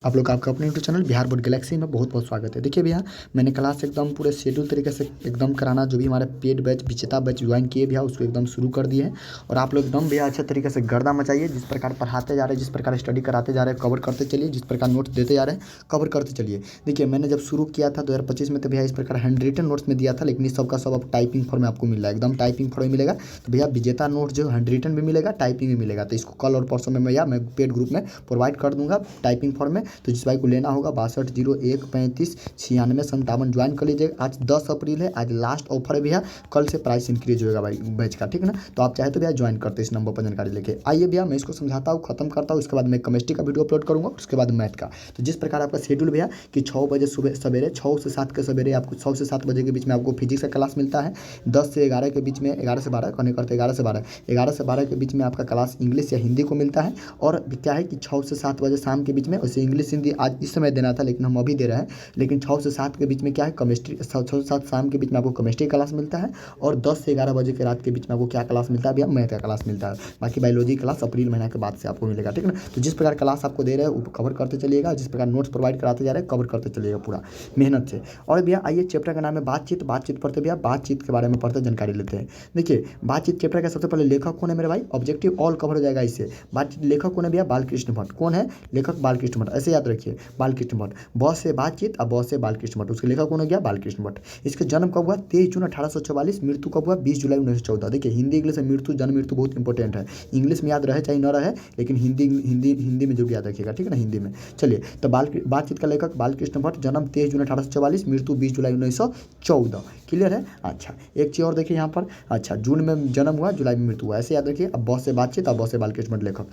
आप लोग का आपका अपने YouTube channel Bihar board Galaxy में बहुत बहुत स्वागत है। देखिए भैया, मैंने क्लास एकदम पूरे शेड्यूल तरीके से एकदम कराना, जो भी हमारे पेड बैच विजेता बैच ज्वाइन किए भैया उसको एकदम शुरू कर दिए हैं। और आप लोग एकदम भैया अच्छे तरीके से गर्दा मचाइए। जिस प्रकार पढ़ाते जा रहे हैं, जिस प्रकार स्टडी कराते जा रहे हैं, कवर करते चलिए। जिस प्रकार नोट्स देते जा रहे हैं कवर करते चलिए। देखिए, मैंने जब शुरू किया था 2025 में, तो भैया इस प्रकार हैंड रिटन नोट्स में दिया था, लेकिन इस सबका सब अब टाइपिंग फॉर्म में आपको मिल रहा है, एकदम टाइपिंग फॉर्म में मिलेगा। तो भैया विजेता नोट्स जो हैंड रिटन भी मिलेगा, टाइपिंग भी मिलेगा। तो इसको कल और परसों में भैया मैं पेड ग्रुप में प्रोवाइड कर दूंगा टाइपिंग फॉर्म में। तो जिस भाई को लेना होगा 6201359657 ज्वाइन कर लीजिएगा। आज 10 अप्रैल है, आज लास्ट ऑफर है भैया। कल से प्राइस इंक्रीज होगा भाई बैच का, ठीक है ना। तो आप चाहे तो भैया ज्वाइन करते इस नंबर पर जानकारी लेके आइए भैया। मैं इसको समझाता हूँ, खत्म करता हूँ, उसके बाद मैं केमिस्ट्री का वीडियो अपलोड करूँगा, उसके बाद मैथ का। तो जिस प्रकार आपका शेड्यूल भैया कि 6 बजे सुबह सवेरे 6 से 7 के सवेरे आपको 6 से 7 बजे के बीच में आपको फिजिक्स का क्लास मिलता है। 10 से 11 के बीच में, 11 से 12 कहने करते 11 से 12, 11 से 12 के बीच में आपका क्लास इंग्लिश या हिंदी को मिलता है। और क्या है कि 6 से 7 बजे शाम के बीच में, वैसे इंग्लिश हिंदी आज इस समय देना था लेकिन हम अभी दे रहे हैं। लेकिन 6 से 7 के बीच में क्या है, केमिस्ट्री 6 से 7 शाम के बीच में आपको केमिस्ट्री क्लास मिलता है। और 10 से 11 बजे के रात के बीच में आपको क्या क्लास मिलता है भैया, मैथ का क्लास मिलता है। बाकी बायोलॉजी क्लास अप्रैल महीना के बाद से आपको मिलेगा, ठीक है ना। तो जिस प्रकार क्लास आपको दे रहे हैं वो कवर करते चलिएगा, जिस प्रकार नोट्स प्रोवाइड कराते जा रहे हैं कवर करते चलिएगा पूरा मेहनत से। और भैया आइए, चैप्टर का नाम है बातचीत। बातचीत पढ़ते भैया, बातचीत के बारे में पढ़ते जानकारी लेते हैं। देखिए, बातचीत चैप्टर का सबसे पहले लेखक कौन है मेरे भाई, ऑब्जेक्टिव ऑल कवर हो जाएगा इससे। बातचीत लेखक कौन है भैया, बालकृष्ण भट्ट। कौन है लेखक, बालकृष्ण भट्ट, ऐसे याद रखिए बालकृष्ण भट्ट। बहुत से बातचीत और बहुत से बालकृष्ण भट्ट, उसके लेखक कौन हो गया, बालकृष्ण भट्ट। इसके जन्म कब हुआ, 23 जून 1844। मृत्यु कब हुआ, 20 जुलाई 1914। देखिए, हिंदी इंग्लिश में मृत्यु जन्म मृत्यु बहुत इंपॉर्टेंट है। इंग्लिश में याद रहे चाहे न रहे, लेकिन हिंदी हिंदी हिंदी में जो भी याद रखिएगा, ठीक है ना, हिंदी में। चलिए, तो बातचीत का लेखक बालकृष्ण भट्ट, जन्म 23 जून 1844, मृत्यु 20 जुलाई 1914। क्लियर है। अच्छा, एक चीज़ और देखिए यहाँ पर। अच्छा, जून में जन्म हुआ, जुलाई में मृत्यु हुआ, ऐसे याद रखिए। अब बहुत से बातचीत और बहुत से बालकृष्ण भट्ट लेखक।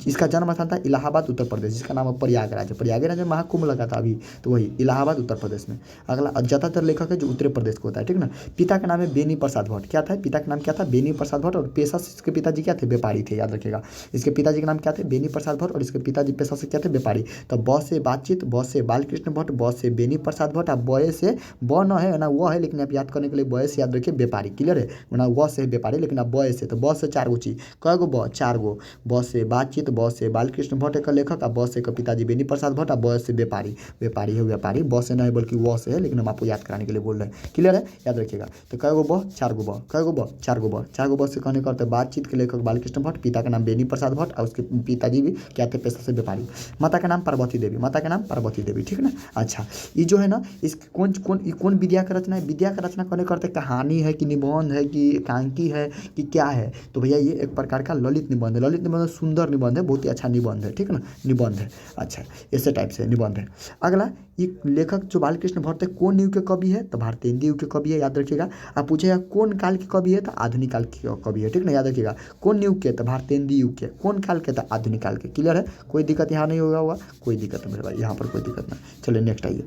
इसका जन्म स्थान था इलाहाबाद उत्तर प्रदेश, जिसका नाम है प्रयागराज है। प्रयागराज में महाकुंभ लगा था अभी, तो वही इलाहाबाद उत्तर प्रदेश में। अगला ज़्यादातर लेखक है जो उत्तर प्रदेश को होता है, ठीक ना। पिता का नाम है बेनी प्रसाद भट्ट। क्या था, पिता का नाम क्या था, बेनी प्रसाद भट्ट। और पेशा से इसके पिताजी क्या थे, व्यापारी थे, याद रखिएगा। इसके पिताजी का नाम क्या थे, बेनी प्रसाद भट्ट। और इसके पिताजी पेशा से क्या थे, व्यापारी। तो बहुत से बातचीत, बहुत से बालकृष्ण भट्ट, बहुत से बेनी प्रसाद भट्ट। अब बॉय से ब न है ना, वो है, लेकिन आप याद करने के लिए बॉय से याद रखिए व्यापारी। क्लियर है ना, वो से व्यापारी, लेकिन अब बॉय से, तो बॉस से 4 गो चीज, क गो ब, 4 गो। बॉस से बातचीत, बॉस से बालकृष्ण भट्ट का लेखक, और बॉस से का पिताजी बेनी प्रसाद भट्ट, और बॉय से व्यापारी। व्यापारी है व्यापारी, बॉस से नहीं बल्कि वो से है, लेकिन हम आपको याद कराने के लिए बोल रहे हैं। क्लियर है, याद रखिएगा। तो कै गो ब, 4 गो ब, कै गो ब, 4 गो ब, 4 गो ब से कहने का अर्थ बातचीत के लेखक बालकृष्ण भट्ट। पिता का नाम बेनी प्रसाद भट्ट, और उसके पिताजी भी क्या थे, पेशा से व्यापारी। माता का नाम पार्वती देवी, माता का नाम पार्वती देवी, ठीक है ना। अच्छा, ये जो है ना, इस कौन विद्या का रचना है, विद्या का रचना करने करते कहानी है कि निबंध है कि एकांकी है कि क्या है। तो भैया ये एक प्रकार का ललित निबंध है। ललित निबंध सुंदर निबंध है, बहुत ही अच्छा निबंध है, ठीक है ना, निबंध है। अच्छा, ऐसे टाइप से निबंध है। अगला, ये लेखक जो बालकृष्ण भट्ट है कौन युग के कवि है, तो भारतेंदु युग के कवि है, याद रखिएगा। आप पूछेगा कौन काल के कवि है, तो आधुनिक काल के कवि है, ठीक ना, याद रखिएगा। कौन युग के, तो भारतेंदु युग के। कौन काल के, तो आधुनिक काल के। क्लियर है, कोई दिक्कत यहाँ नहीं होगा कोई दिक्कत मेरे भाई, यहाँ पर कोई दिक्कत नहीं। चलिए नेक्स्ट आइए,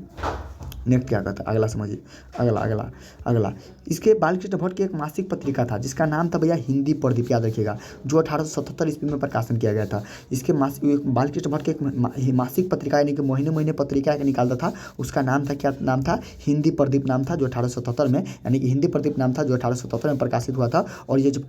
नेक्स्ट क्या कहता है, अगला समझिए। अगला अगला अगला इसके बालकृष्ण भट्ट की एक मासिक पत्रिका था जिसका नाम था भैया हिंदी प्रदीप, याद रखिएगा, जो 1877 ईस्वी में प्रकाशन किया गया था। इसके बालकृष्ण भट्ट के एक मासिक पत्रिका यानी कि महीने महीने पत्रिका निकालता था, उसका नाम था, क्या नाम था, हिंदी प्रदीप नाम था, जो 1877 में, यानी कि हिंदी प्रदीप नाम था, जो 1877 में प्रकाशित हुआ था। और यह जो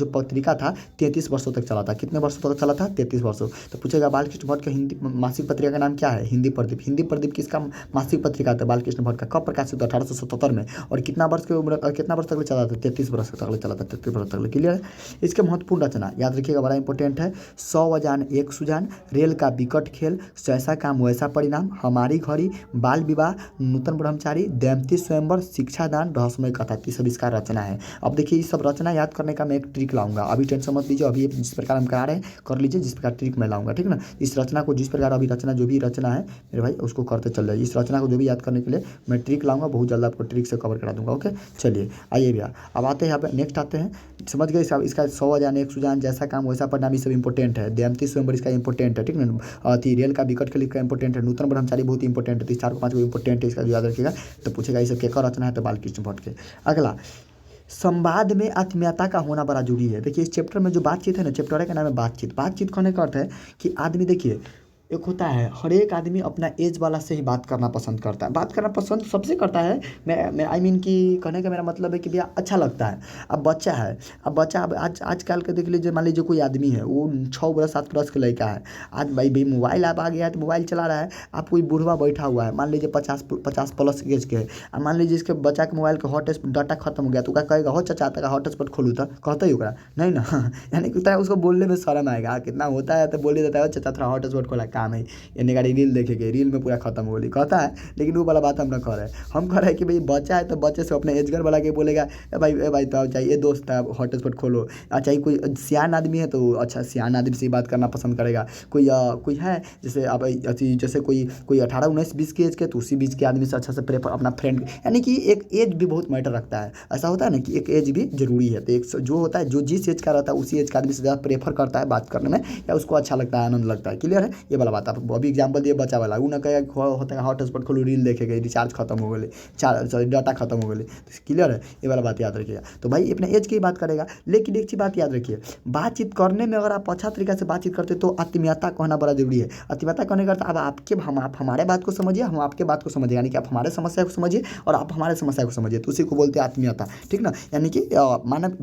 पत्रिका था 33 वर्षों तक चला था। कितने वर्षों तक चला था, 33 वर्षों। तो पूछेगा बालकृष्ण भट्ट का हिंदी मासिक पत्रिका का नाम क्या है, हिंदी प्रदीप। हिंदी प्रदीप किसका मासिक पत्रिका था, बालकृष्ण भट्ट का। कब प्रकाशित हुआ, 1877 में। और कितना वर्ष की उम्र, कितना वर्ष तक चला था, 33 वर्ष तक चला था, 33 वर्ष तक। क्लियर है। इसके महत्वपूर्ण रचना याद रखिएगा, बड़ा इंपॉर्टेंट है। 100 अजान एक सुजान, रेल का विकट खेल, जैसा काम वैसा परिणाम, हमारी घड़ी, बाल विवाह, नूतन ब्रह्मचारी, दमयंती स्वयंवर, शिक्षा दान, रहस्यमय कथा, ये सब इसका रचना है। अब देखिए, इस सब रचना याद करने का मैं एक ट्रिक लाऊंगा, अभी टेंशन मत लीजिए। अभी जिस प्रकार हम करा रहे हैं कर लीजिए, जिस प्रकार ट्रिक मैं लाऊंगा, ठीक ना। इस रचना को जिस प्रकार अभी रचना जो भी रचना है मेरे भाई उसको करते चल जाइए। इस रचना को जो भी याद करने के लिए मैं ट्रिक लाऊंगा, बहुत जल्द आपको ट्रिक से कवर करा दूंगा। ओके, चलिए आइए भैया, अब आते हैं यहाँ पे, नेक्स्ट आते हैं। समझ गए इसका 100 अजान एक सुजान, जैसा काम वैसा परिणाम, ये सब इंपॉर्टेंट है। दमयंती स्वयंवर इसका इंपॉर्टेंट है, ठीक ना। अति रेल का विकट खेल का इंपॉर्टेंट है। नूतन ब्रह्मचारी बहुत इंपॉर्टेंट है। तो 4 को 5 को इंपॉर्टेंट है, इसका जो याद रखिएगा। तो पूछेगा ये सब क्या रचना है, तो बालकृष्ण भट्ट के। अगला, संवाद में आत्मीयता का होना बड़ा जरूरी है। देखिए, इस चैप्टर में जो बातचीत है ना, चैप्टर का नाम है बातचीत। बातचीत करने का अर्थ है कि आदमी, देखिए, एक होता है हर एक आदमी अपना एज वाला से ही बात करना पसंद करता है, बात करना पसंद सबसे करता है। मैं आई मीन कि कहने का मेरा मतलब है कि भैया अच्छा लगता है। अब बच्चा है, अब बच्चा अब आजकल के देख लीजिए, मान लीजिए कोई आदमी है वो 6 बरस 7 बरस का लड़का है। आज भाई भाई मोबाइल ऐप आ गया है तो मोबाइल चला रहा है। आप कोई बूढ़वा बैठा हुआ है, मान लीजिए 50 प्लस एज के है, अब मान लीजिए इसके बच्चा के मोबाइल का हॉटस्पॉट डाटा खत्म हो गया तो क्या कहेगा, हो चाचा तक हॉटस्पॉट खोलू था, कहता ही होगा नहीं ना। यानी कि उसको बोलने में शर्म आएगा, कितना होता है तो बोल ही देता है चाचा थोड़ा हॉटस्पॉट खोला काम है, यानी गाड़ी रील देखेंगे, रील में पूरा खत्म हो गई कहता है। लेकिन वो वाला बात हम ना कर रहे हैं, हम कह रहे हैं कि भाई बच्चा है तो बच्चे से अपने एजगर वाला के बोलेगा ए भाई तो चाहिए दोस्त है हॉटस्पॉट खोलो। अच्छा ही कोई सियान आदमी है तो अच्छा सियान आदमी से ही बात करना पसंद करेगा। कोई है जैसे अब जैसे कोई कोई 18 19 20 की एज के तो उसी बीच के आदमी से अच्छा से प्रेफर अपना फ्रेंड, यानी कि एक एज भी बहुत मैटर रखता है। ऐसा होता है ना कि एक एज भी जरूरी है, तो एक जो होता है जो जिस एज का रहता है उसी एज का आदमी से ज़्यादा प्रेफर करता है बात करने में, या उसको अच्छा लगता है आनंद लगता है। क्लियर है ये वाला बात। आप अभी एग्जाम्पल दिए बच्चा वाला, वो ना कहेगा होता है हॉटस्पॉट खोलो रील देखेगा, रिचार्ज खत्म हो गए, सॉरी डाटा खत्म हो गए। क्लियर है ये वाला बात याद रखिएगा। तो भाई अपने एज की बात करेगा, लेकिन एक चीज़ बात याद रखिए, बातचीत करने में अगर आप अच्छा तरीका से बातचीत करते तो आत्मीयता का होना बड़ा जरूरी है। आत्मीयता कहने का अर्थ अब आप हमारे बात को समझिए, हम आपके बात को समझिए, यानी कि आप हमारे समस्या को समझिए और आप हमारे समस्या को समझिए, तो उसी को बोलते हैं आत्मीयता। ठीक ना, यानी कि मानव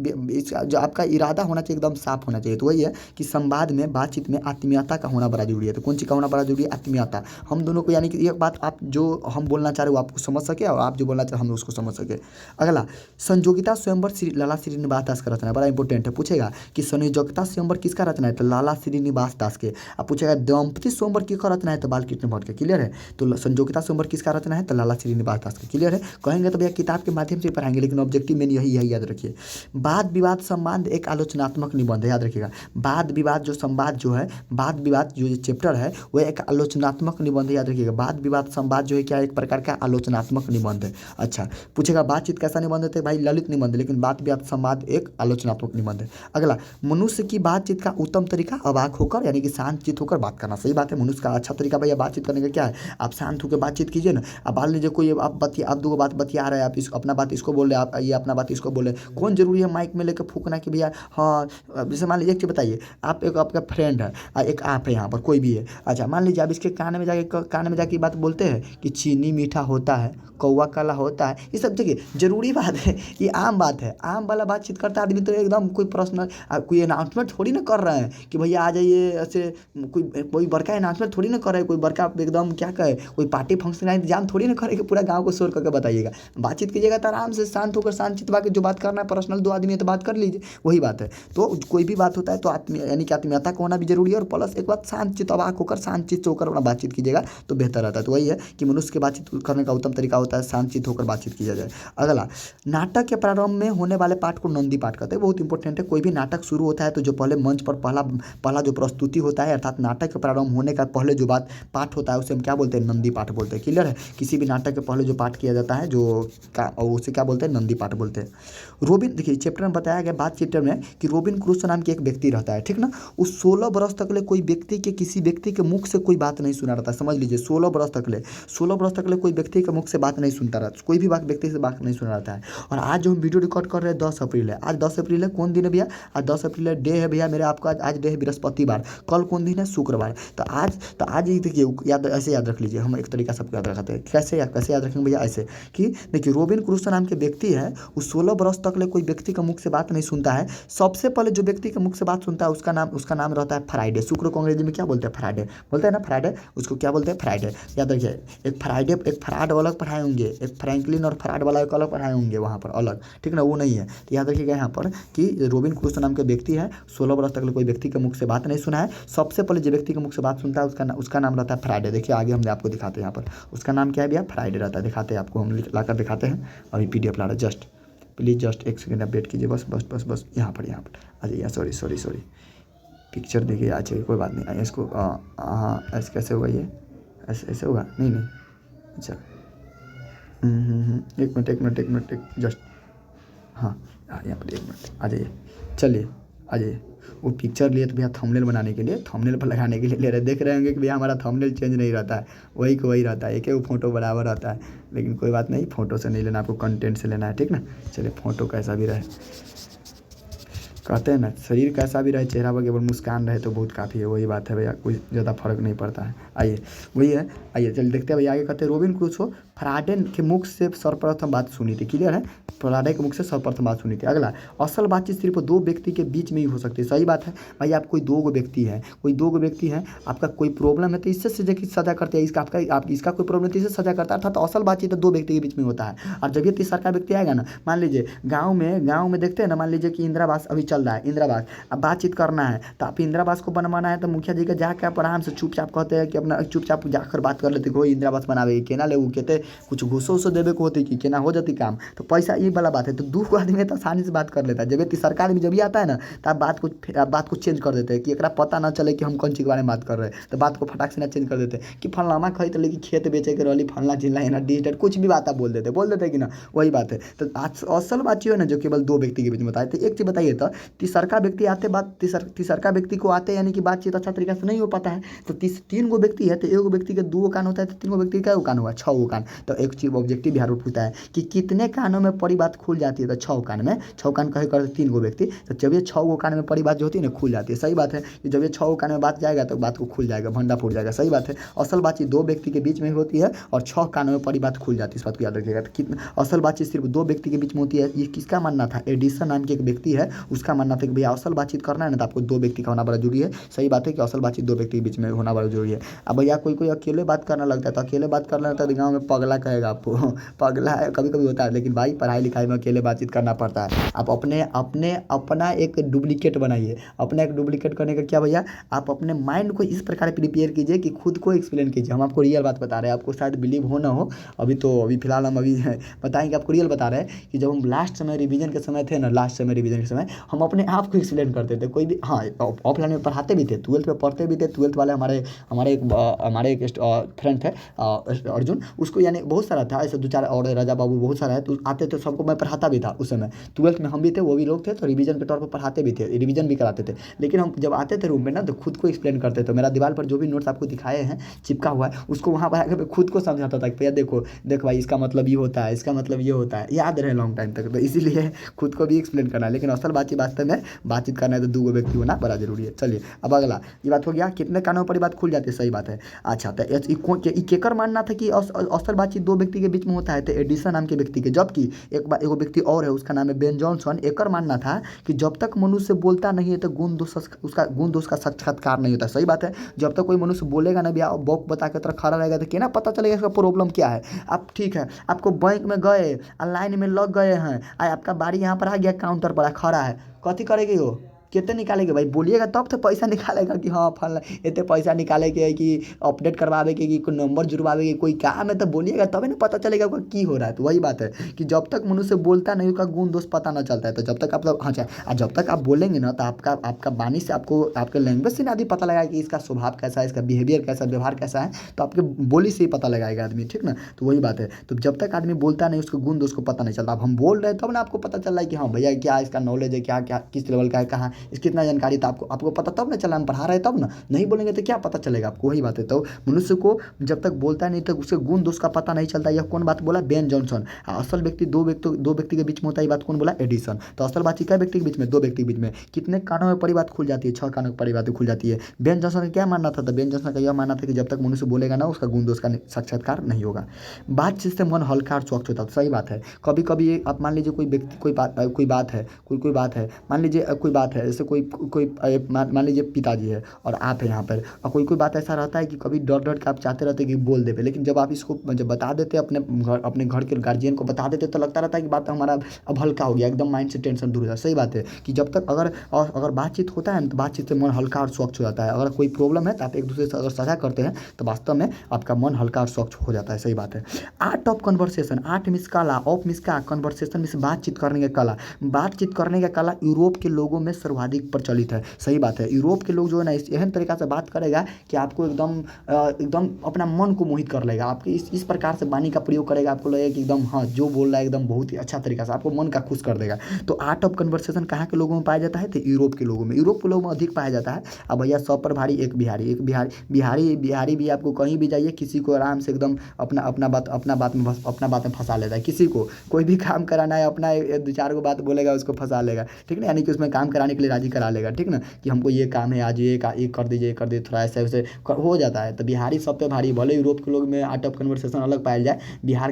जो आपका इरादा होना चाहिए एकदम साफ होना चाहिए। तो वही है कि संवाद में बातचीत में आत्मीयता का होना बड़ा जरूरी है। तो कौन चीज़ का होना बड़ा जरूरी है, आत्मीयता। हम दोनों को, यानी कि एक बात आप जो हम बोलना चाह रहे हो आपको समझ सके और आप जो बोलना चाह रहे हम उसको समझ सके। अगला संयोगिता स्वयंवर लाला श्रीनिवास दास का रचना है, बड़ा इंपॉर्टेंट है। पूछेगा कि संयोजकता स्वयंवर किसका रचना है, तो लाला श्रीनिवास दास के। अब पूछेगा दंपति स्वयंवर किसका रचना है, तो बालकृष्ण भट्ट के। क्लियर है, तो संयोगिता स्वयंवर किसका रचना है, तो लाला श्रीनिवास दास के। क्लियर है, कहेंगे तो भैया किताब के माध्यम से पढ़ाएंगे, लेकिन ऑब्जेक्टिव में यही है, याद रखिए। वाद विवाद संवाद एक आलोचनात्मक निबंध है, याद रखिएगा। वाद विवाद जो संवाद जो है, वाद विवाद जो चैप्टर है वो एक आलोचनात्मक निबंध है, याद रखिएगा। वाद विवाद संवाद जो है क्या, एक प्रकार का आलोचनात्मक निबंध है। अच्छा, पूछेगा बातचीत कैसा निबंध है, भाई ललित निबंध, लेकिन बात विवाद संवाद एक आलोचनात्मक निबंध है। अगला मनुष्य की बातचीत का उत्तम तरीका अवाक होकर, यानी कि शांतचित होकर बात करना। सही बात है, मनुष्य का अच्छा तरीका भैया बातचीत करने का क्या है, आप शांत होकर बातचीत कीजिए ना। अब मान लीजिए कोई आप दो बात बतिया रहे हैं, आप अपना बात इसको बोल रहे हैं, आप ये अपना बात इसको बोले, कौन जरूरी है माइक में लेकर फूकना कि भैया हाँ। जैसे मान लीजिए एक चीज़ बताइए, आप एक आपका फ्रेंड है, एक आप है यहाँ पर कोई भी है। अच्छा मान लीजिए आप इसके कान में जाके बात बोलते हैं कि चीनी मीठा होता है, कौवा काला होता है, ये सब देखिए जरूरी बात है, ये आम बात है। आम वाला बातचीत करता आदमी तो एकदम कोई पर्सनल कोई अनाउंसमेंट थोड़ी ना कर रहे हैं कि भैया आ जाइए, ऐसे कोई बड़का अनाउंसमेंट थोड़ी ना कर रहे हैं, कोई बड़का एकदम क्या कहे, कोई पार्टी फंक्शन का इंतजाम थोड़ी ना करे कि पूरा गाँव को शोर करके बताइएगा। बातचीत कीजिएगा तो आराम से शांत होकर शांतचित बाकी जो बात करना है पर्सनल दो आदमी है तो बात कर लीजिए, वही बात है। तो कोई भी बात होता है तो यानी कि आत्मीयता का होना भी जरूरी है, और प्लस एक बात शांतचित अवाक होकर शांतचित होकर अपना बातचीत कीजिएगा तो बेहतर रहता है। तो वही है कि मनुष्य के बातचीत करने का उत्तम तरीका होता है शांतचित होकर बातचीत किया जाए। अगला नाटक के प्रारंभ में होने वाले पाठ को नंदी पाठ कहते हैं, बहुत इंपॉर्टेंट है। कोई भी नाटक शुरू होता है तो जो पहले मंच पर पहला जो प्रस्तुति होता है, अर्थात नाटक के प्रारंभ होने का पहले जो बात पाठ होता है उसे हम क्या बोलते हैं, नंदी पाठ बोलते हैं। क्लियर है, किसी भी नाटक के पहले जो पाठ किया जाता है उसे क्या बोलते हैं, नंदी पाठ बोलते हैं। रोबिन देखिए चैप्टर में बताया गया बात चैप्टर में कि रोबिन क्रूसो नाम के एक व्यक्ति रहता है, ठीक ना। उस 16 बरस तक ले कोई व्यक्ति के किसी व्यक्ति के मुख से कोई बात नहीं सुना रहता, समझ लीजिए 16 बरस तक ले कोई व्यक्ति के मुख से बात नहीं सुनता रहता, कोई भी व्यक्ति से बात नहीं सुना रहता है। और आज जो हम वीडियो रिकॉर्ड कर रहे हैं 10 अप्रैल है, आज 10 अप्रैल है, कौन दिन है भैया, आज 10 अप्रैल है, डे है भैया मेरे आपका, आज डे है बृहस्पतिवार, कल कौन दिन है, शुक्रवार। तो आज ही देखिए याद, ऐसे याद रख लीजिए, हम एक तरीका सबको याद रखते हैं। कैसे याद रखेंगे भैया, ऐसे कि देखिए रोबिन क्रूसो नाम के व्यक्ति है, उस 16 बरस तक ले कोई व्यक्ति के मुख से बात नहीं सुनता है। सबसे पहले जो व्यक्ति के मुख से बात सुनता है उसका नाम रहता है फ्राइडे। शुक्र को अंग्रेजी में क्या बोलते हैं, फ्राइडे बोलते हैं ना, फ्राइडे, उसको क्या बोलते हैं, फ्राइडे। याद रखिए, एक फ्राड अलग पढ़ाए होंगे, एक फ्रैंकलिन और फ्राड वाला एक अलग पढ़ाए होंगे वहाँ पर अलग, ठीक ना, वो नहीं है। तो याद रखिएगा यहाँ पर कि रोबिन क्रूसो नाम के व्यक्ति है, 16 बरस तक कोई व्यक्ति के मुख से बात नहीं सुना है। सबसे पहले जो व्यक्ति के मुख से बात सुनता है उसका नाम रहता है फ्राइडे। देखिए आगे हम आपको दिखाते हैं, यहाँ पर उसका नाम क्या है भैया, फ्राइडे रहता है। दिखाते हैं आपको, हम लाकर दिखाते हैं, अभी PDF ला रहा है। जस्ट प्लीज़ जस्ट एक सेकेंड अपडेट कीजिए, बस यहाँ पर आ जाइए। सॉरी पिक्चर देखिए, अच्छा कोई बात नहीं, इसको हाँ ऐसे कैसे होगा, ये ऐसे होगा, नहीं अच्छा एक मिनट जस्ट, हाँ यहाँ पर 1 मिनट आ जाइए, चलिए आ जाइए। वो पिक्चर लिए तो भैया थंबनेल बनाने के लिए, थंबनेल पर लगाने के लिए ले रहे, देख रहे होंगे कि भैया हमारा थंबनेल चेंज नहीं रहता है, वही को वही रहता है, एक फ़ोटो बराबर रहता है। लेकिन कोई बात नहीं, फ़ोटो से नहीं लेना, आपको कंटेंट से लेना है, ठीक ना। चलिए फ़ोटो कैसा भी रहे, कहते हैं ना, शरीर कैसा भी रहे, चेहरा पर केवल मुस्कान रहे तो बहुत काफ़ी है। वही बात है भैया, कोई ज़्यादा फर्क नहीं पड़ता है। आइए वही है। आइए चल देखते हैं भैया आगे। कहते हैं रॉबिन क्रूसो फ्राडे के मुख से सर्वप्रथम बात सुनी थी। क्लियर है, फ्राडे के मुख से सर्वप्रथम बात सुनी थी। अगला, असल बातचीत सिर्फ दो व्यक्ति के बीच में ही हो सकती है। सही बात है भाई। आप कोई दो व्यक्ति है, कोई दो व्यक्ति हैं, आपका कोई प्रॉब्लम है तो इससे सजा करते हैं। इसका आपका आप इसका कोई प्रॉब्लम है तो इससे सजा करता है। अर्थात असल बातचीत तो दो व्यक्ति के बीच में होता है। और जब ये तीसरा व्यक्ति आएगा ना, मान लीजिए गाँव में देखते हैं ना, मान लीजिए कि इंदिरावास अभी चल रहा है, इंदिरावास अब बातचीत करना है तो आप इंदिरावास को बनवाना है तो मुखिया जी का जाकर आप आराम से चुपचाप कहते हैं कि अपना चुपचाप जाकर बात कर लेते कोई इंदिरावास बनावे केना ले, कहते कुछ घूसो उसो देवे को होती कि केना हो जाती काम, तो पैसा ये वाला बात है। तो दो आदमी तो आसानी से बात कर लेता है। जब ये सरकार में जब भी आता है ना तो आप बात को चेंज कर देते हैं कि एकरा पता ना चले कि हम कौन चीज़ के बारे में बात कर रहे हैं। तो बात को फटाक से ना चेंज कर देते हैं कि फलाना खरीद तो लेकिन खेत बेचे के रही फलना चिल्ला ना डिजिटल कुछ भी बात आप बोल देते कि ना, वही बात है। तो असल बात ये है ना जो केवल दो व्यक्ति के बीच में होता है। तो एक चीज़ बताइए, तो तीसरका व्यक्ति आते बात तीसरका व्यक्ति को आते यानी कि बातचीत अच्छा तरीका से नहीं हो पाता है। तो तीन गो व्यक्ति है तो एक व्यक्ति के दो कान होता है, तो तीन गो व्यक्ति का कान हुआ, 6 कान। तो एक चीज ऑब्जेक्टिव बिहार पूछता है कि कितने कानों में पड़ी बात खुल जाती है, तो 6 कान में, 6 कान कहे कर 3 गो व्यक्ति। तो जब ये 6 कान में पड़ी बात जो होती है ना खुल जाती है। सही बात है कि जब ये 6 कान में बात जाएगा तो बात को खुल जाएगा, भंडा फूट जाएगा। सही बात है। असल बातचीत दो व्यक्ति के बीच में होती है और 6 कानों में पड़ी बात खुल जाती है। इस बात को याद रखिएगा। तो कितना असल बातचीत सिर्फ दो व्यक्ति के बीच में होती है। ये किसका मानना था? एडिसन नाम के एक व्यक्ति है, उसका मानना था कि भैया असल बातचीत करना है ना तो आपको दो व्यक्ति का होना बड़ा जरूरी है। सही बात है कि असल बातचीत दो व्यक्ति के बीच में होना बड़ा जरूरी है। अब भैया कोई अकेले बात करना लगता है तो अकेले बात करना लगता है तो गाँव में पगला कहेगा आपको पगला है कभी कभी होता है। लेकिन भाई पढ़ाई लिखाई में अकेले बातचीत करना पड़ता है। आप अपना एक डुप्लीकेट बनाइए। अपना एक डुप्लीकेट करने का क्या भैया, आप अपने माइंड को इस प्रकार प्रिपेयर कीजिए कि खुद को एक्सप्लेन कीजिए। हम आपको रियल बात बता रहे हैं, आपको शायद बिलीव हो ना हो। अभी फिलहाल हम बताएंगे आपको रियल बता रहे हैं कि जब हम लास्ट समय रिवीजन के समय थे ना, लास्ट समय रिवीजन के समय हम अपने आप को एक्सप्लेन करते थे। कोई भी हाँ ऑफलाइन में पढ़ाते भी थे, 12th में पढ़ते भी थे। 12th वाले हमारे एक फ्रेंड थे अर्जुन, उसको यानी बहुत सारा था ऐसे 2-4 और राजा बाबू बहुत सारा है, तो आते थे सबको मैं पढ़ाता भी था उस समय। 12th में हम भी थे, वो भी लोग थे, तो रिवीजन के तौर पर पढ़ाते भी थे, रिवीजन भी कराते थे। लेकिन हम जब आते थे रूम में ना तो खुद को एक्सप्लेन करते थे। मेरा दीवार पर जो भी नोट्स आपको दिखाए हैं चिपका हुआ है उसको वहाँ पर आकर खुद को समझाता था कि भैया देखो भाई इसका मतलब ये होता है, इसका मतलब ये होता है, याद रहे लॉन्ग टाइम तक। तो इसीलिए खुद को भी एक्सप्लेन करना है। लेकिन असल बातचीत वास्तव में बातचीत करना है तो दो व्यक्ति होना बड़ा जरूरी है। चलिए अब अगला, ये बात हो गया कितने कानों पर बात खुल जाती है। सही बात है। अच्छा तो केकर मानना था कि असल बातचीत दो व्यक्ति के बीच में होता है, तो एडिसन नाम के व्यक्ति के। जबकि एक व्यक्ति और है उसका नाम है बेन जॉनसन, एकर मानना था कि जब तक मनुष्य बोलता नहीं है तो गुण दोष का साक्षात्कार नहीं होता। सही बात है। जब तक कोई मनुष्य बोलेगा ना भैया बॉक बता के तरह खड़ा रहेगा तो क्या ना पता चलेगा इसका प्रॉब्लम क्या है। आप ठीक है आपको बैंक में गए लाइन में लग गए हैं, आपका बारी यहाँ पर आ गया, काउंटर पर खड़ा है, कथी करेगी हो, कितने निकालेंगे भाई, बोलिएगा तब तो पैसा निकालेगा कि हाँ फल इतने पैसा निकाले के कि अपडेट करवावे के कि कोई नंबर जुड़वावे के कोई काम है, तो बोलिएगा तभी ना पता चलेगा उसका की हो रहा है। तो वही बात है कि जब तक मनुष्य बोलता नहीं उसका गुण दोष पता ना चलता है। तो जब तक आप हाँ जब तक आप बोलेंगे ना तो आपका वाणी से आपको आपके लैंग्वेज से ना आदमी पता लगाएगा कि इसका स्वभाव कैसा है, इसका बिहेवियर कैसा, व्यवहार कैसा है, तो आपके बोली से ही पता लगाएगा आदमी। ठीक ना। तो वही बात है। तो जब तक आदमी बोलता नहीं उसको गुण दोष को पता नहीं चलता। अब हम बोल रहे हैं तब ना आपको पता चल रहा है कि हाँ भैया क्या इसका नॉलेज है, क्या किस लेवल का है, कहाँ इसकी कितना जानकारी, तो आपको पता तब ना चला, हम पढ़ा रहे तब ना, नहीं बोलेंगे तो क्या पता चलेगा आपको। वही बात है। तो मनुष्य को जब तक बोलता नहीं तक उसके गुण दोष का पता नहीं चलता। यह कौन बात बोला? Ben Jonson. असल व्यक्ति दो व्यक्ति के बीच में होता है, बात कौन बोला? एडिसन। तो असल बातचीत क्या व्यक्ति के बीच में? दो व्यक्ति के बीच में। कितने कानों में पड़ी बात खुल जाती है? 6 कानों में पड़ी बात खुल जाती है। बेन जॉनसन का क्या मानना था? तो बेन जॉनसन का यह मानना था कि जब तक मनुष्य बोलेगा ना उसका गुण दोष का साक्षात्कार नहीं होगा। बातचीत से मन हल्का और स्वच्छ होता है। सही बात है। कभी कभी आप मान लीजिए कोई व्यक्ति कोई बात है, मान लीजिए कोई बात है, जैसे कोई मान लीजिए पिताजी है और आप है यहाँ पर, और कोई बात ऐसा रहता है कि कभी डर के आप चाहते रहते कि बोल देवे, लेकिन जब आप इसको जब बता देते अपने घर के गार्जियन को बता देते तो लगता रहता है कि बात हमारा अब हल्का हो गया, एकदम माइंड से टेंशन दूर हो जाता है। सही बात है कि जब तक अगर बातचीत होता है ना तो बातचीत से मन हल्का और स्वच्छ हो जाता है। अगर कोई प्रॉब्लम है तो आप एक दूसरे से अगर साझा करते हैं तो वास्तव में आपका मन हल्का और स्वच्छ हो जाता है। सही बात है। आर्ट ऑफ कन्वर्सेशन, 8 मिस कला ऑफ मिस का कन्वर्सेशन में बातचीत करने का कला यूरोप के लोगों में सर्वाधिक सर्वाधिक प्रचलित है। सही बात है, यूरोप के लोग जो है ना इस एहन तरीका से बात करेगा कि आपको एकदम अपना मन को मोहित कर लेगा। आपके इस प्रकार से वाणी का प्रयोग करेगा, आपको लगेगा कि एकदम हाँ जो बोल रहा है एकदम बहुत ही अच्छा तरीका से आपको मन का खुश कर देगा। तो आर्ट ऑफ कन्वर्सेशन कहाँ के लोगों में पाया जाता है? तो यूरोप के लोगों में, यूरोप के लोगों में अधिक पाया जाता है। अब भैया 100 पर भारी एक बिहारी, बिहारी भी आपको कहीं भी जाइए किसी को आराम से एकदम अपना बात में फंसा लेता है। किसी को कोई भी काम कराना है अपना 2-4 गो बात बोलेगा उसको फंसा लेगा, ठीक ना, यानी कि उसमें काम कराने के लिए राजी करा लेगा, ठीक ना, कि हमको ये काम है आज ये कर दीजिए, ये कर दीजिए, थोड़ा ऐसे वैसे हो जाता है। तो बिहारी सब पे भारी, भले यूरोप के लोग में आर्ट ऑफ कन्वर्सेशन अलग पाया जाए, बिहार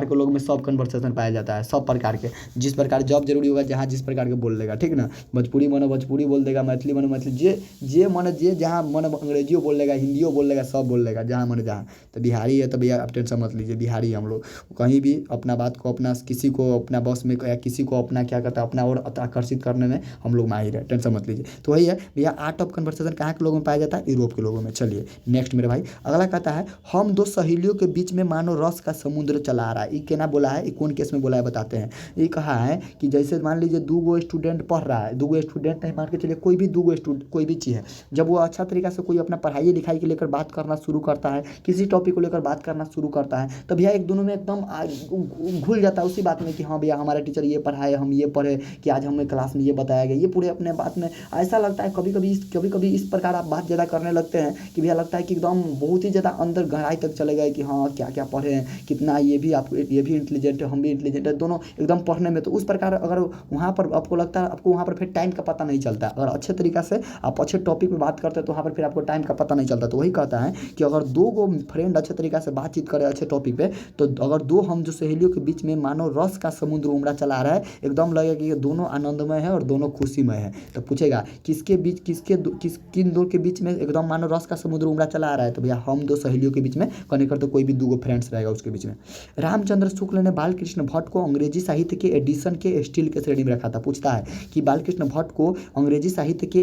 के लोग में सब कन्वर्सेशन पाया जाता है, सब प्रकार के, जिस प्रकार जॉब जरूरी होगा जहाँ जिस प्रकार के बोल लेगा, ठीक ना, भोजपुरी मनो भोजपुरी बोल देगा, मैथिली मनो मैथिली, जे जहाँ मन अंग्रेजियो बोल लेगा, हिंदियो बोल लेगा, सब बोल लेगा जहाँ मन जहाँ। तो बिहारी है तो भैया आप टेंशन मत लीजिए, बिहारी हम लोग कहीं भी अपना बात को अपना किसी को अपना बॉस में या किसी को अपना क्या कहता है अपना और आकर्षित करने में हम लोग माहिर है, टेंशन मत लीजिए। तो वही है भैया, आर्ट ऑफ कन्वर्सेशन कहाँ के लोगों में पाया जाता है? यूरोप के लोगों में। चलिए नेक्स्ट मेरे भाई, अगला कहता है हम दो सहेलियों के बीच में मानो रस का समुद्र चला रहा है। ये कहना बोला है, ये कौन केस में बोला है बताते हैं। ये कहा है कि जैसे मान लीजिए 2 गो स्टूडेंट पढ़ रहा है, 2 गो स्टूडेंट नहीं मान के चलिए, कोई भी 2 गो स्टूडेंट कोई भी चीज़ है, जब वो अच्छा तरीका से कोई अपना पढ़ाई लिखाई के लेकर बात करना शुरू करता है, किसी टॉपिक को लेकर बात करना शुरू करता है, तो भैया एक दोनों में एकदम घुल जाता है उसी बात में कि हाँ भैया हमारा टीचर ये पढ़ाए, हम ये पढ़े, कि आज हमें क्लास में ये बताया गया, ये पूरे अपने बात में ऐसा लगता है। कभी कभी इस प्रकार आप बात ज़्यादा करने लगते हैं कि भैया लगता है कि एकदम बहुत ही ज़्यादा अंदर गहराई तक चले गए कि हाँ क्या क्या पढ़े हैं, कितना ये भी इंटेलिजेंट है, हम भी इंटेलिजेंट है, दोनों एकदम पढ़ने में। तो उस प्रकार अगर वहाँ पर आपको लगता है, आपको वहाँ पर फिर टाइम का पता नहीं चलता। अगर अच्छे तरीका से आप अच्छे टॉपिक पे बात करते हैं तो वहाँ पर फिर आपको टाइम का पता नहीं चलता। तो वही कहता है कि अगर 2 गो फ्रेंड अच्छे तरीका से बातचीत करें अच्छे टॉपिक पे, तो अगर हम जो सहेलियों के बीच में मानो रस का समुद्र उमड़ा चला रहा है, एकदम लगेगा कि ये दोनों आनंदमय है और दोनों खुशीमय है। तो पूछेगा किसके बीच किन दो के बीच में एकदम मानो रस का समुद्र उमड़ा चला रहा है? तो भैया हम 2 सहेलियों के बीच में, कहने कर तो कोई भी 2 गो फ्रेंड्स रहेगा उसके बीच में। रामचंद्र शुक्ल ने बालकृष्ण भट्ट को अंग्रेजी साहित्य के एडिशन के स्टील के श्रेणी में रखा था। पूछता है कि बालकृष्ण भट्ट को अंग्रेजी साहित्य के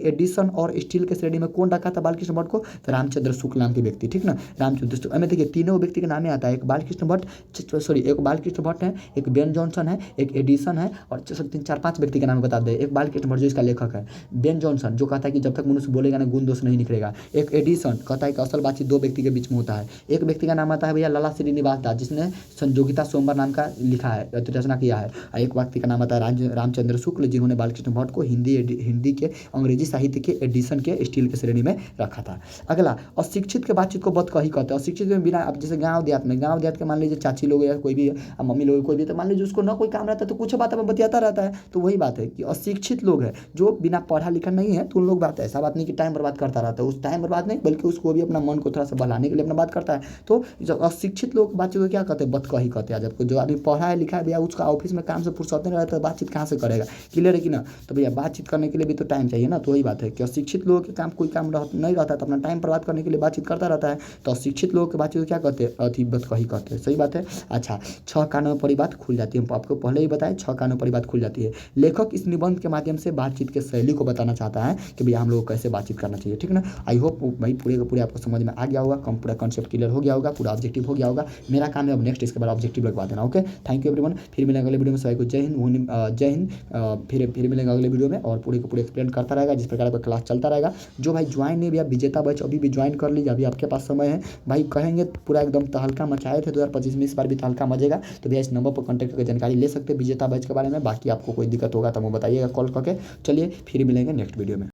एडिशन और स्टील के श्रेणी में कौन रखा था बालकृष्ण भट्ट को? तो रामचंद्र शुक्ल नाम के व्यक्ति, ठीक ना, रामचंद्र शुक्ल। हमें देखिए तीनों व्यक्ति के नाम आता है, एक बालकृष्ण भट्ट है, एक बेन जॉनसन है, एक एडिशन है, और 4-5 व्यक्ति के नाम बता दे। एक बालकृष्ण भट्ट जो इसका लेखक है, बेन जॉनसन जो कहता है कि जब तक मनुष्य बोलेगा ना गुण दोष नहीं निकलेगा, एक एडिशन कहता है कि असल बातचीत 2 व्यक्ति के बीच में होता है, एक व्यक्ति का नाम आता है भैया लाला श्रीनिवास दास जिसने संजोगिता स्वयंवर नाम का लिखा है, रचना किया है, और एक व्यक्ति का नाम आता है रामचंद्र शुक्ल जिन्होंने बालकृष्ण भट्ट को हिंदी के अंग्रेजी साहित्य के एडिशन के स्टील के श्रेणी में रखा था। अगला, अशिक्षित के बातचीत को बदकही कहते हैं। अशिक्षित में बिना, अब जैसे गाँव देहात के मान लीजिए चाची लोग या कोई भी मम्मी लोग कोई भी, तो मान लीजिए उसको ना कोई काम रहता है तो कुछ बात में बतियाता रहता है। तो वही बात है कि अशिक्षित लोग हैं जो बिना पढ़ा लिखा नहीं है, तो उन लोग बात है, ऐसा बात नहीं कि टाइम बर्बाद करता रहता है, उस टाइम बर्बाद नहीं बल्कि उसको भी अपना मन को थोड़ा सा बहलाने के लिए अपना बात करता है। तो जो अशिक्षित लोग बातचीत को क्या कहते हैं? बदकही कहते हैं। जबकि जो आदमी पढ़ा है लिखा है भैया उसका ऑफिस में काम से फुर्सत नहीं रहता है, बातचीत कहाँ से करेगा? क्लियर है कि ना? तो भैया बातचीत करने के लिए भी तो टाइम चाहिए ना। तो वही बात है कि अशिक्षित लोगों के काम कोई काम नहीं रहता है तो अपना टाइम बर्बाद करने के लिए बातचीत करता रहता है। तो अशिक्षित लोगों की बातचीत को क्या कहते हैं? बदकही कहते हैं। सही बात है। अच्छा, 6 कानों में परी बात खुल जाती है। हम आपको पहले ही बताएं 6 कानों पर बात खुल जाती है। लेखक इस निबंध के माध्यम से बातचीत के शैली को बताना चाहता है कि भैया हम लोग को कैसे बातचीत करना चाहिए, ठीक ना। आई होप भाई पूरे का पूरे आपको समझ में आ गया होगा, पूरा कॉन्सेप्ट क्लियर हो गया होगा, पूरा ऑब्जेक्टिव हो गया होगा। मेरा काम है अब नेक्स्ट इसके बाद ऑब्जेक्टिव लगवा देना। Okay, thank you everyone. फिर मिलेंगे अगले वीडियो में। सभी को जय हिंद। फिर मिलेंगे अगले वीडियो में और पूरे को पूरे एक्सप्लेन करता रहेगा जिस प्रकार का क्लास चलता रहेगा। जो भाई ज्वाइन नहीं भैया विजेता बैच अभी भी ज्वाइन कर लीजिए, अभी आपके पास समय है भाई। कहेंगे पूरा एकदम तहलका मचाए थे 2025 में, इस बार भी तहलका मचेगा। तो भैया इस नंबर पर कॉन्टैक्ट करके जानकारी ले सकते हैं विजेता बैच के बारे में। बाकी आपको कोई दिक्कत होगा तो वो बताइएगा कॉल करके। चलिए फिर मिलेंगे नेक्स्ट वीडियो में।